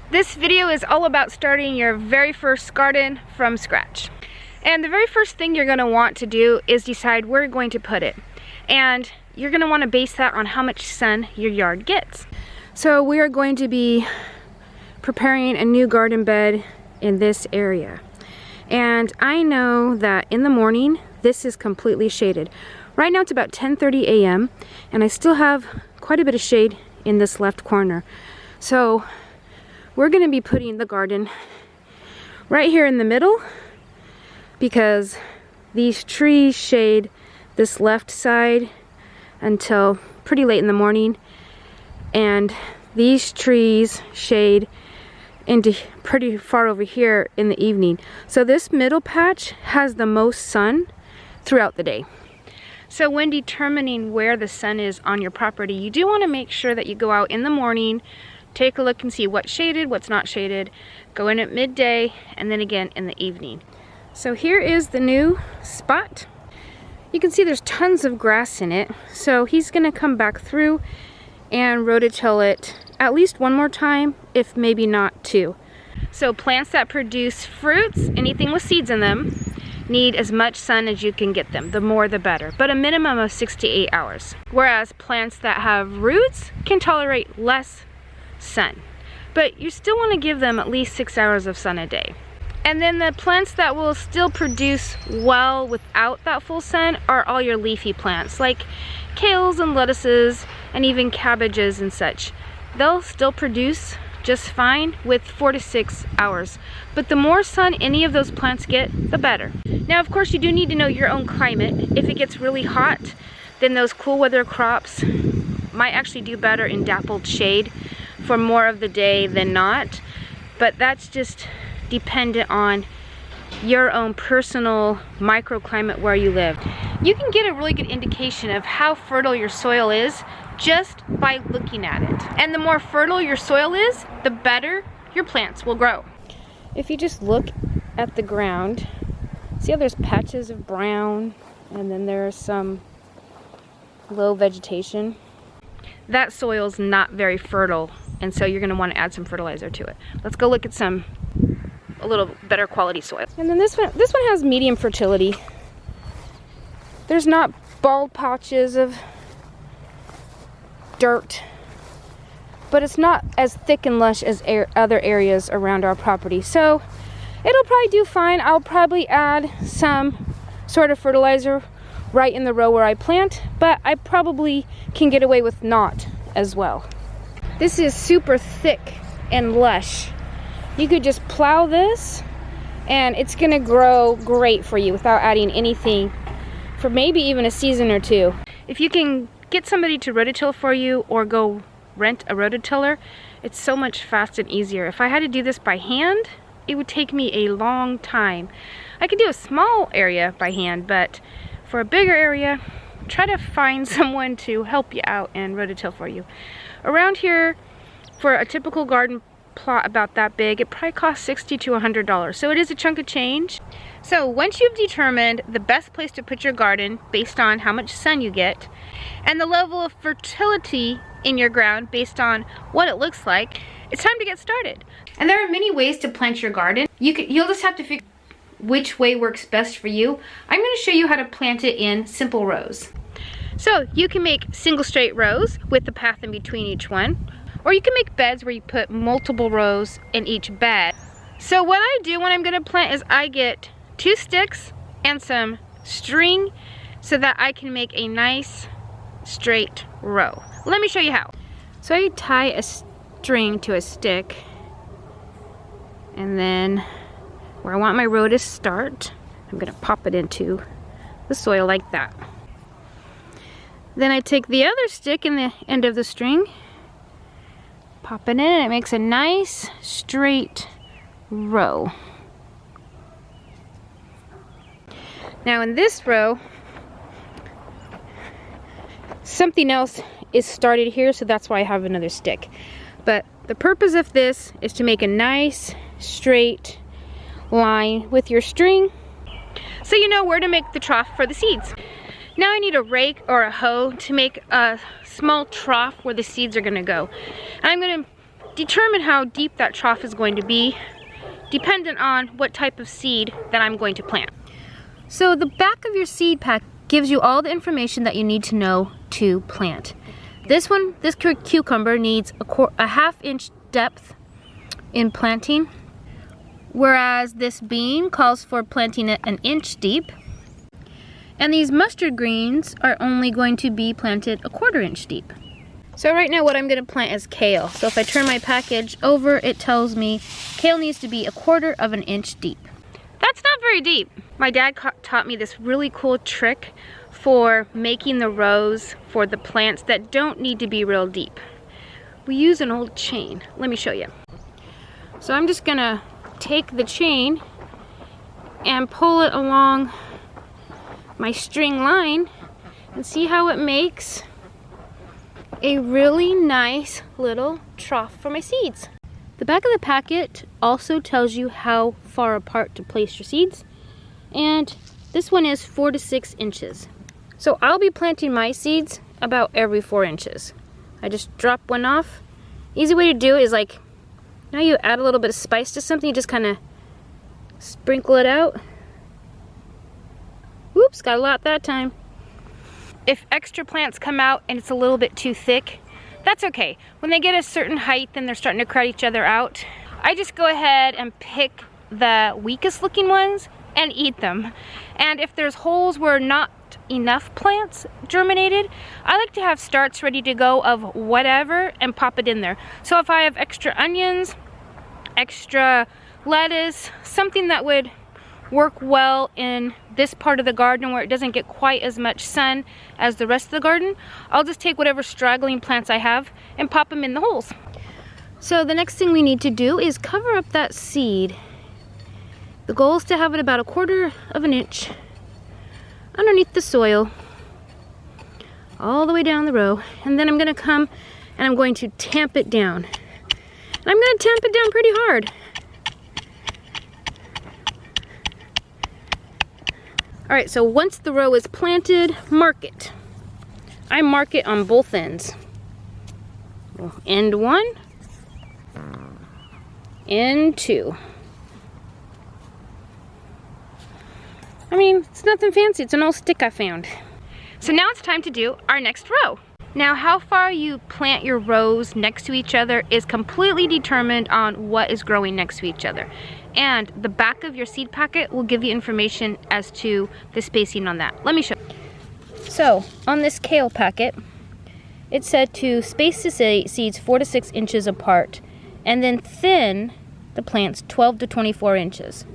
This video is all about starting your very first garden from scratch. And the very first thing you're going to want to do is decide where you're going to put it. And you're going to want to base that on how much sun your yard gets. So we are going to be preparing a new garden bed in this area. And I know that in the morning, this is completely shaded. Right now it's about 10:30 a.m. and I still have quite a bit of shade in this left corner. So we're going to be putting the garden right here in the middle because these trees shade this left side until pretty late in the morning, and these trees shade into pretty far over here in the evening. So this middle patch has the most sun throughout the day. So when determining where the sun is on your property, you do want to make sure that you go out in the morning, take a look and see what's shaded, what's not shaded, go in at midday, and then again in the evening. So here is the new spot. You can see there's tons of grass in it. So he's gonna come back through and rototill it at least one more time, if maybe not two. So plants that produce fruits, anything with seeds in them, need as much sun as you can get them. The more the better, but a minimum of 6 to 8 hours. Whereas plants that have roots can tolerate less sun, but you still want to give them at least 6 hours of sun a day. And then the plants that will still produce well without that full sun are all your leafy plants, like kales and lettuces and even cabbages and such. They'll still produce just fine with 4 to 6 hours, but the more sun any of those plants get, the better. Now of course you do need to know your own climate. If it gets really hot, then those cool weather crops might actually do better in dappled shade for more of the day than not, but that's just dependent on your own personal microclimate where you live. You can get a really good indication of how fertile your soil is just by looking at it. And the more fertile your soil is, the better your plants will grow. If you just look at the ground, see how there's patches of brown and then there's some low vegetation? That soil's not very fertile, and so you're going to want to add some fertilizer to it. Let's go look at a little better quality soil. And then this one has medium fertility. There's not bald patches of dirt, but it's not as thick and lush as other areas around our property. So it'll probably do fine. I'll probably add some sort of fertilizer right in the row where I plant, but I probably can get away with not as well. This is super thick and lush. You could just plow this and it's gonna grow great for you without adding anything for maybe even a season or two. If you can get somebody to rototill for you or go rent a rototiller, it's so much faster and easier. If I had to do this by hand, it would take me a long time. I could do a small area by hand, but for a bigger area, try to find someone to help you out and rototill for you. Around here, for a typical garden plot about that big, it probably costs $60 to $100. So it is a chunk of change. So once you've determined the best place to put your garden based on how much sun you get and the level of fertility in your ground based on what it looks like, it's time to get started. And there are many ways to plant your garden. You'll just have to figure which way works best for you. I'm going to show you how to plant it in simple rows. So you can make single straight rows with the path in between each one, or you can make beds where you put multiple rows in each bed. So what I do when I'm going to plant is I get 2 sticks and some string so that I can make a nice straight row. Let me show you how. So I tie a string to a stick, and then where I want my row to start, I'm going to pop it into the soil like that. Then I take the other stick in the end of the string, pop it in, and it makes a nice straight row. Now in this row, something else is started here, so that's why I have another stick. But the purpose of this is to make a nice straight line with your string so you know where to make the trough for the seeds. Now I need a rake or a hoe to make a small trough where the seeds are going to go. And I'm going to determine how deep that trough is going to be, dependent on what type of seed that I'm going to plant. So the back of your seed pack gives you all the information that you need to know to plant. This cucumber needs a ½ inch depth in planting, whereas this bean calls for planting it 1 inch deep. And these mustard greens are only going to be planted 1/4 inch deep. So right now what I'm going to plant is kale. So if I turn my package over, it tells me kale needs to be 1/4 inch deep. That's not very deep. My dad taught me this really cool trick for making the rows for the plants that don't need to be real deep. We use an old chain. Let me show you. So I'm just going to take the chain and pull it along my string line and see how it makes a really nice little trough for my seeds. The back of the packet also tells you how far apart to place your seeds, and this one is 4 to 6 inches. So I'll be planting my seeds about every 4 inches. I just drop one off. Easy way to do it is like, now you add a little bit of spice to something, you just kind of sprinkle it out. Whoops, got a lot that time. If extra plants come out and it's a little bit too thick, that's okay. When they get a certain height and they're starting to crowd each other out, I just go ahead and pick the weakest looking ones and eat them. And if there's holes where not enough plants germinated, I like to have starts ready to go of whatever and pop it in there. So if I have extra onions, extra lettuce, something that would work well in this part of the garden where it doesn't get quite as much sun as the rest of the garden, I'll just take whatever straggling plants I have and pop them in the holes. So the next thing we need to do is cover up that seed. The goal is to have it about 1/4 inch underneath the soil, all the way down the row. And then I'm going to come and I'm going to tamp it down. And I'm going to tamp it down pretty hard. Alright, so once the row is planted, mark it. I mark it on both ends. End 1, end 2. I mean, it's nothing fancy, it's an old stick I found. So now it's time to do our next row. Now how far you plant your rows next to each other is completely determined on what is growing next to each other. And the back of your seed packet will give you information as to the spacing on that. Let me show you. So on this kale packet, it said to space the seeds 4 to 6 inches apart and then thin the plants 12 to 24 inches.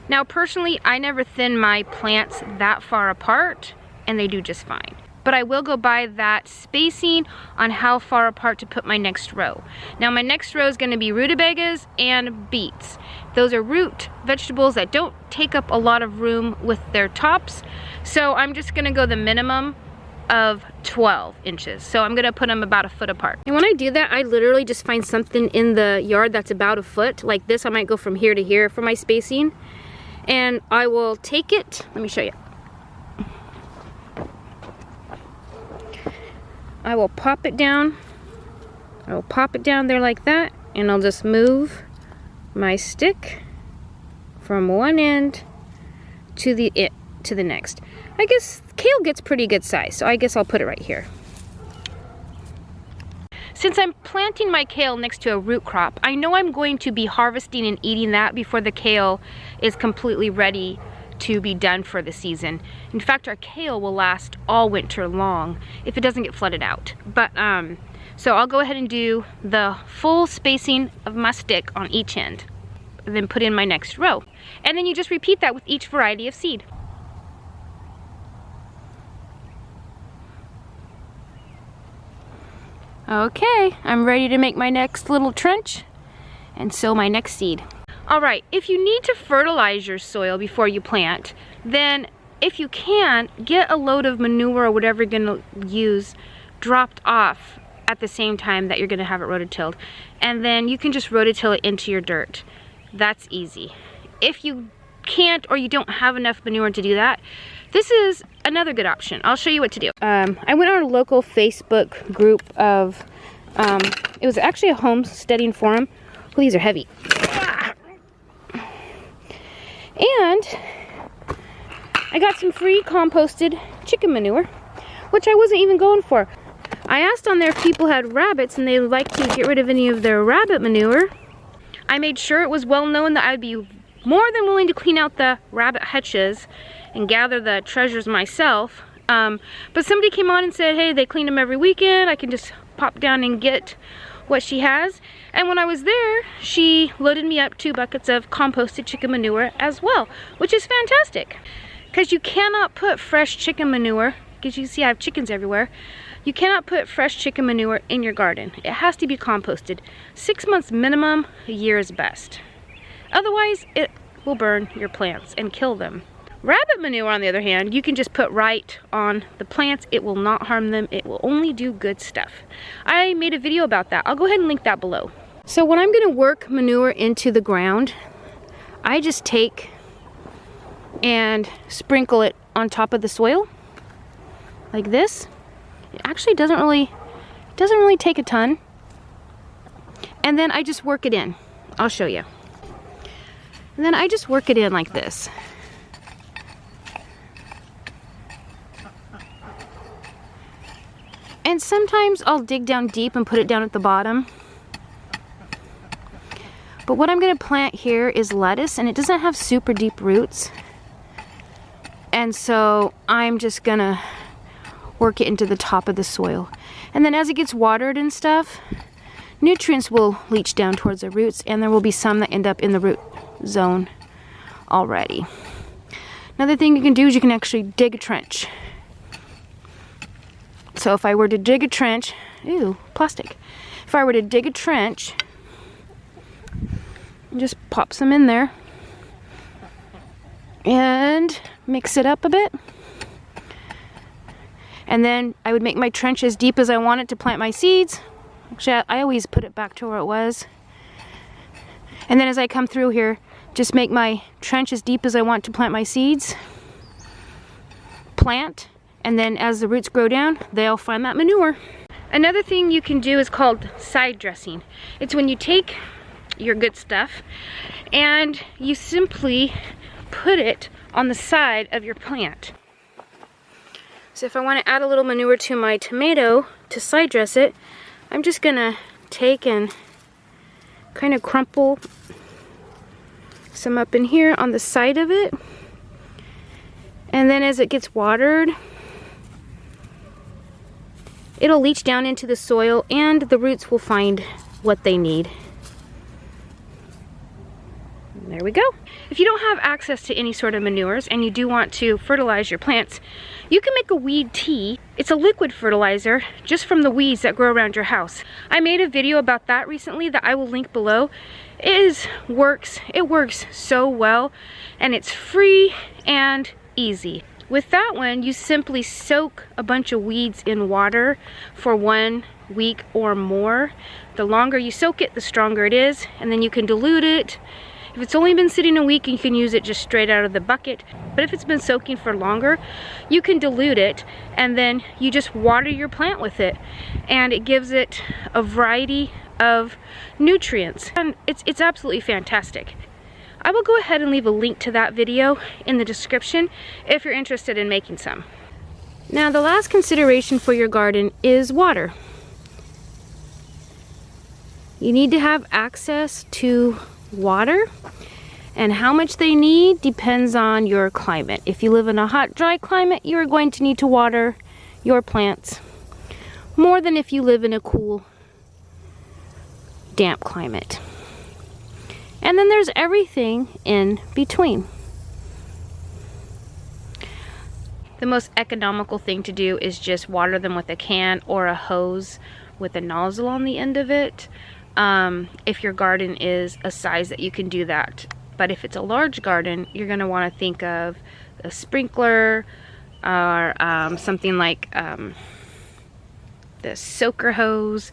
Now personally, I never thin my plants that far apart and they do just fine. But I will go by that spacing on how far apart to put my next row. Now my next row is going to be rutabagas and beets. Those are root vegetables that don't take up a lot of room with their tops. So I'm just going to go the minimum of 12 inches. So I'm going to put them about 1 foot apart. And when I do that, I literally just find something in the yard that's about 1 foot. Like this, I might go from here to here for my spacing. And I will take it, let me show you. I will pop it down. I will pop it down there like that, and I'll just move my stick from one end to the next. I guess kale gets pretty good size, so I guess I'll put it right here. Since I'm planting my kale next to a root crop, I know I'm going to be harvesting and eating that before the kale is completely ready to be done for the season. In fact, our kale will last all winter long if it doesn't get flooded out. But so I'll go ahead and do the full spacing of my stick on each end, and then put in my next row. And then you just repeat that with each variety of seed. Okay, I'm ready to make my next little trench and sow my next seed. Alright, if you need to fertilize your soil before you plant, then if you can, get a load of manure or whatever you're going to use dropped off at the same time that you're going to have it rototilled. And then you can just rototill it into your dirt. That's easy. If you can't or you don't have enough manure to do that, this is another good option. I'll show you what to do. I went on a local Facebook group of It was actually a homesteading forum. Oh, these are heavy. And I got some free composted chicken manure, which I wasn't even going for. I asked on there if people had rabbits and they would like to get rid of any of their rabbit manure. I made sure it was well known that I'd be more than willing to clean out the rabbit hutches and gather the treasures myself. But somebody came on and said, hey, they clean them every weekend. I can just pop down and get what she has. And when I was there, she loaded me up 2 buckets of composted chicken manure as well, which is fantastic. Because you cannot put fresh chicken manure, because you see I have chickens everywhere, you cannot put fresh chicken manure in your garden. It has to be composted. 6 months minimum, a year is best. Otherwise, it will burn your plants and kill them. Rabbit manure, on the other hand, you can just put right on the plants. It will not harm them. It will only do good stuff. I made a video about that. I'll go ahead and link that below. So when I'm going to work manure into the ground, I just take and sprinkle it on top of the soil like this. It actually doesn't really take a ton. And then I just work it in. I'll show you. And then I just work it in like this. And sometimes I'll dig down deep and put it down at the bottom. But what I'm going to plant here is lettuce, and it doesn't have super deep roots. And so I'm just going to work it into the top of the soil. And then as it gets watered and stuff, nutrients will leach down towards the roots, and there will be some that end up in the root zone already. Another thing you can do is you can actually dig a trench. So if I were to dig a trench, ew, plastic. If I were to dig a trench, just pop some in there and mix it up a bit. And then I would make my trench as deep as I want it to plant my seeds. Actually, I always put it back to where it was. And then as I come through here, just make my trench as deep as I want to plant my seeds. Plant. And then as the roots grow down, they'll find that manure. Another thing you can do is called side dressing. It's when you take your good stuff and you simply put it on the side of your plant. So if I want to add a little manure to my tomato to side dress it, I'm just gonna take and kind of crumple some up in here on the side of it. And then as it gets watered, it'll leach down into the soil and the roots will find what they need. And there we go. If you don't have access to any sort of manures and you do want to fertilize your plants, you can make a weed tea. It's a liquid fertilizer just from the weeds that grow around your house. I made a video about that recently that I will link below. It works so well, and it's free and easy. With that one, you simply soak a bunch of weeds in water for 1 week or more. The longer you soak it, the stronger it is, and then you can dilute it. If it's only been sitting a week, you can use it just straight out of the bucket. But if it's been soaking for longer, you can dilute it, and then you just water your plant with it. And it gives it a variety of nutrients. And it's absolutely fantastic. I will go ahead and leave a link to that video in the description if you're interested in making some. Now, the last consideration for your garden is water. You need to have access to water, and how much they need depends on your climate. If you live in a hot, dry climate, you're going to need to water your plants more than if you live in a cool, damp climate. And then there's everything in between. The most economical thing to do is just water them with a can or a hose with a nozzle on the end of it. If your garden is a size that you can do that. But if it's a large garden, you're going to want to think of a sprinkler or something like the soaker hose.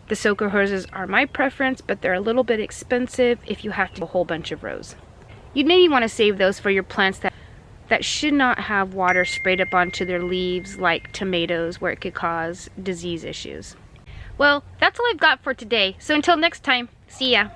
The soaker hoses are my preference, but they're a little bit expensive if you have to do a whole bunch of rows. You'd maybe want to save those for your plants that should not have water sprayed up onto their leaves, like tomatoes, where it could cause disease issues. Well, that's all I've got for today. So until next time, see ya.